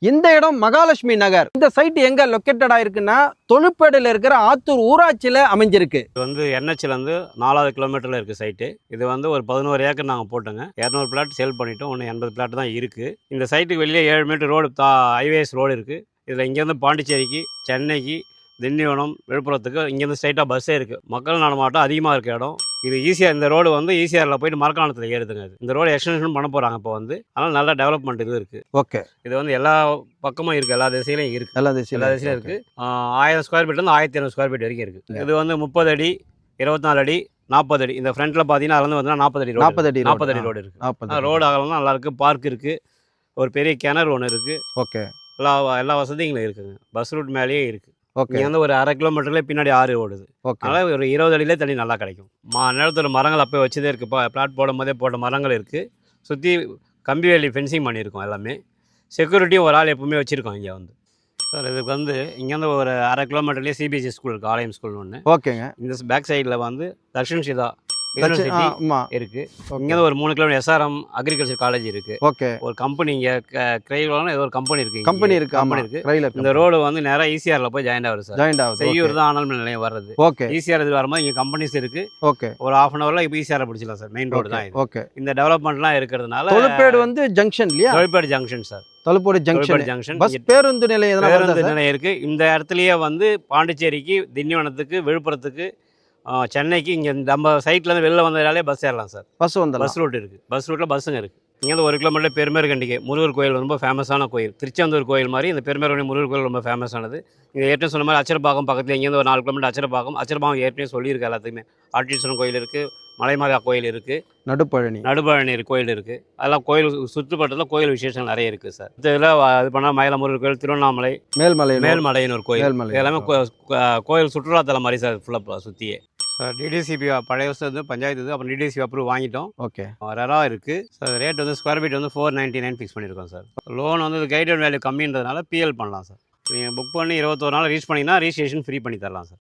இந்த இடம் மகாலட்சுமி நகர். இந்த சைட் எங்க லொக்கேட்டடா இருக்குன்னா தொழுப்பேடையில் இருக்கிற ஆத்தூர் ஊராட்சியில அமைஞ்சிருக்கு. இது வந்து என்ஹெச்ல இருந்து 4வது கிலோமீட்டர்ல இருக்கு சைட்டு. இது வந்து ஒரு 11 ஏக்கர் நாங்கள் போட்டோங்க. 200 பிளாட் சேல் பண்ணிட்டோம். இன்னும் 80 பிளாட் தான் இருக்கு. இந்த சைட்டுக்கு வெளியே 7 மீட்டர் ரோடு ஹைவேஸ் ரோடு இருக்கு. இதில் இங்கேருந்து பாண்டிச்சேரிக்கு, சென்னைக்கு, திண்டிவனம், விழுப்புரத்துக்கு இங்கேருந்து ஸ்ட்ரைட்டாக பஸ்ஸே இருக்குது. மக்கள் நடமாட்டம் அதிகமாக இருக்க இடம் இது. ஈஸியாக இந்த ரோடு வந்து ஈஸியாரில் போயிட்டு மரக்காணத்தில் ஏறுதுங்க. இது இந்த ரோடு எக்ஸ்டென்ஷன் பண்ண போகிறாங்க இப்போ வந்து. அதனால் நல்ல டெவலப்மெண்ட் இது இருக்குது. ஓகே, இது வந்து எல்லா பக்கமும் இருக்குது, எல்லா திசையிலையும் இருக்குது. எல்லா திசையிலும் இருக்குது. 1000 ஸ்கொயர் ஃபீட்லேருந்து 1200 ஸ்கொயர் ஃபீட் வரைக்கும் இருக்குது. இது வந்து 30 அடி, 24 அடி, 40 அடி. இந்த ஃப்ரண்ட்டில் பார்த்தீங்கன்னா அதில் வந்து 40 அடி ரோடு இருக்குது. ரோடு அகலம் நல்லா இருக்குது. பார்க் இருக்குது. ஒரு பெரிய கிணறு ஒன்று இருக்குது. ஓகே, எல்லா வசதிகளும் இருக்குங்க. பஸ் ரூட் மேலேயே இருக்குது. ஓகே. இங்கே வந்து ஒரு 1/2 கிலோமீட்டர்லேயே பின்னாடி ஆறு ஓடுது. அதனால் ஒரு 20 அடியிலே தண்ணி நல்லா கிடைக்கும். நிலத்தோட மரங்கள் அப்போ வச்சதே இருக்குது. பிளாட் போடும் போதே போட்ட மரங்கள் இருக்குது. சுற்றி கம்பி வேலி ஃபென்சிங் பண்ணியிருக்கோம். எல்லாமே செக்யூரிட்டியும் ஒரு ஆள் எப்பவுமே வச்சுருக்கோம் இங்கே வந்து. சார் இதுக்கு வந்து இங்கேருந்து ஒரு 1/2 கிலோமீட்டர்லேயே சிபிஎஸ்சி ஸ்கூல் இருக்குது, ஆலயம் ஸ்கூல்னு ஒன்று. ஓகேங்க. இந்த பேக் சைடில் வந்து தர்ஷன் சிதா இருக்கு. இங்கே ஒரு 3 கிலோமீட்டர் எஸ்ஆர்எம் அக்ரிகல்ச்சர் காலேஜ் இருக்கு. ஓகே, ஒரு கம்பெனி இங்கே கிரைலோன்னு ஏதோ ஒரு கம்பெனி இருக்கு. கம்பெனி இருக்கு. இந்த ரோடு வந்து நேரா ஈசிஆர்ல போய் ஜாயின் ஆகுது சார். செய்யூர் தான் ஆனல் நிலையம் வர்றது. ஓகே, ஈசிஆர் இது வரும்போது இங்கே கம்பெனிஸ் இருக்கு. ஓகே, ஒரு 1/2 ஹவர்ல இப்போ ஈசிஆர் பிடிச்சலாம் சார். மெயின் ரோடு தான் இது. ஓகே. இந்த டெவலப்மெண்ட்லாம் இருக்கிறதுனால தொழுப்பேடு வந்து ஜங்ஷன் இல்லையா? Thozhuppedu junction sir. Thozhuppedu junction bus பேருந்து நிலையம் இருக்கு. இந்த இடத்துலயே வந்து பாண்டிச்சேரிக்கு, திண்டிவனத்துக்கு, விழுப்புரத்துக்கு, சென்னைக்கு இங்கே நம்ம சைட்லேருந்து வெளில வந்ததாலே பஸ் ஏறலாம் சார். பஸ் ரூட் இருக்குது. பஸ் ரூட்டில் பஸ்ஸுங்க இருக்குது. இங்கேருந்து 1 கிலோமீட்டர் பெருமேற்கண்டிகை முருகர் கோயில் ரொம்ப ஃபேமஸான கோயில். திருச்செந்தூர் கோயில் மாதிரி இந்த பெருமேற்கண்டி முருகர் கோயில் ரொம்ப ஃபேமஸானது. இங்கே ஏற்கனவே சொன்ன மாதிரி அச்சரப்பாக்கம் பக்கத்தில் இங்கேருந்து ஒரு 4 கிலோமீட்டர் அச்சரப்பாக்கம் ஏற்கனவே சொல்லியிருக்கு எல்லாத்துக்குமே. ஆட்டீஸ்வரன் கோயில் இருக்குது, மலைமாதா கோயில் இருக்குது, நடுபழனி கோயில் இருக்குது. அதெல்லாம் கோயில் சுற்றுப்பட்டத்தில் கோயில் விசேஷம் நிறைய இருக்குது சார். இதில் இது பண்ணால் மயிலமுருகர் கோயில், திருவண்ணாமலை, மேல்மலைன்னு ஒரு கோயில். எல்லாமே கோயில் சுற்றுலாத்தலம் மாதிரி சார். ஃபுல்லாக சுற்றியே சார். டிடிசிபி பழைய வருஷம் வந்து பஞ்சாயத்து, அப்புறம் டிடிசிபி அப்ரூவ் வாங்கிட்டோம். ஓகே, ரேரா இருக்குது சார். ரேட் வந்து ஸ்கொயர் ஃபீட் வந்து 499 ஃபிக்ஸ் பண்ணியிருக்கோம் சார். லோன் வந்து கைடட் வேல்யூ கம்மின்றதுனால பிஎல் பண்ணலாம் சார். நீங்கள் புக் பண்ணி 21 நாள் ரீச் பண்ணிங்கன்னா ரிஜிஸ்ட்ரேஷன் ஃப்ரீ பண்ணி தரலாம் சார்.